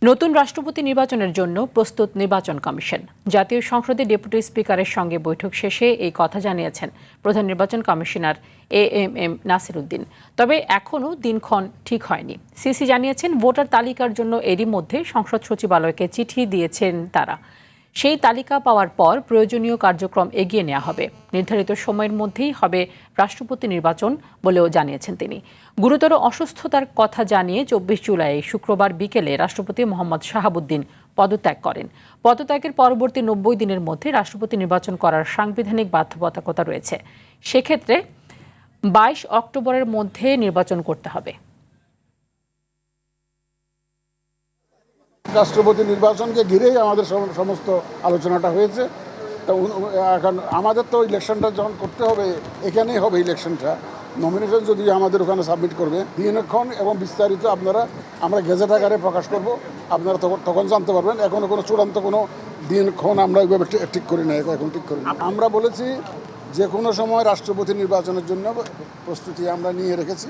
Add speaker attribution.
Speaker 1: নতুন রাষ্ট্রপতি নির্বাচনের জন্য প্রস্তুত নির্বাচন কমিশন। জাতীয় সংসদে ডেপুটি স্পিকারের সঙ্গে বৈঠক শেষে এই কথা জানিয়েছেন প্রধান নির্বাচন কমিশনার এএমএম নাসির উদ্দিন। তবে এখনও দিনক্ষণ ঠিক হয়নি। সিসি জানিয়েছেন, ভোটার তালিকার জন্য এরই মধ্যে সংসদ সচিবালয়কে চিঠি দিয়েছেন তারা। সেই তালিকা পাওয়ার পর প্রয়োজনীয় কার্যক্রম এগিয়ে নেওয়া হবে। নির্ধারিত সময়ের মধ্যেই হবে রাষ্ট্রপতি নির্বাচন বলেও জানিয়েছেন তিনি। গুরুতর অসুস্থতার কথা জানিয়ে 24 জুলাই শুক্রবার বিকেলে রাষ্ট্রপতি মোহাম্মদ শাহাবুদ্দিন পদত্যাগ করেন। পদত্যাগের পরবর্তী 90 দিনের মধ্যে রাষ্ট্রপতি নির্বাচন করার সাংবিধানিক বাধ্যবাধকতা রয়েছে। সেক্ষেত্রে 22 অক্টোবরের মধ্যে নির্বাচন করতে হবে।
Speaker 2: রাষ্ট্রপতি নির্বাচনকে ঘিরেই আমাদের সমস্ত আলোচনাটা হয়েছে। তো এখন আমাদের তো ইলেকশনটা যখন করতে হবে, এখানেই হবে ইলেকশনটা। নমিনেশন যদি আমাদের ওখানে সাবমিট করবে, দিনক্ষণ এবং বিস্তারিত আমরা গেজেট আকারে প্রকাশ করব, আপনারা তখন জানতে পারবেন। এখনও কোনো চূড়ান্ত কোনো দিনক্ষণ আমরা ওইভাবে ঠিক করি না, এখন ঠিক করি না। আমরা বলেছি যে কোনো সময় রাষ্ট্রপতি নির্বাচনের জন্য প্রস্তুতি আমরা নিয়ে রেখেছি।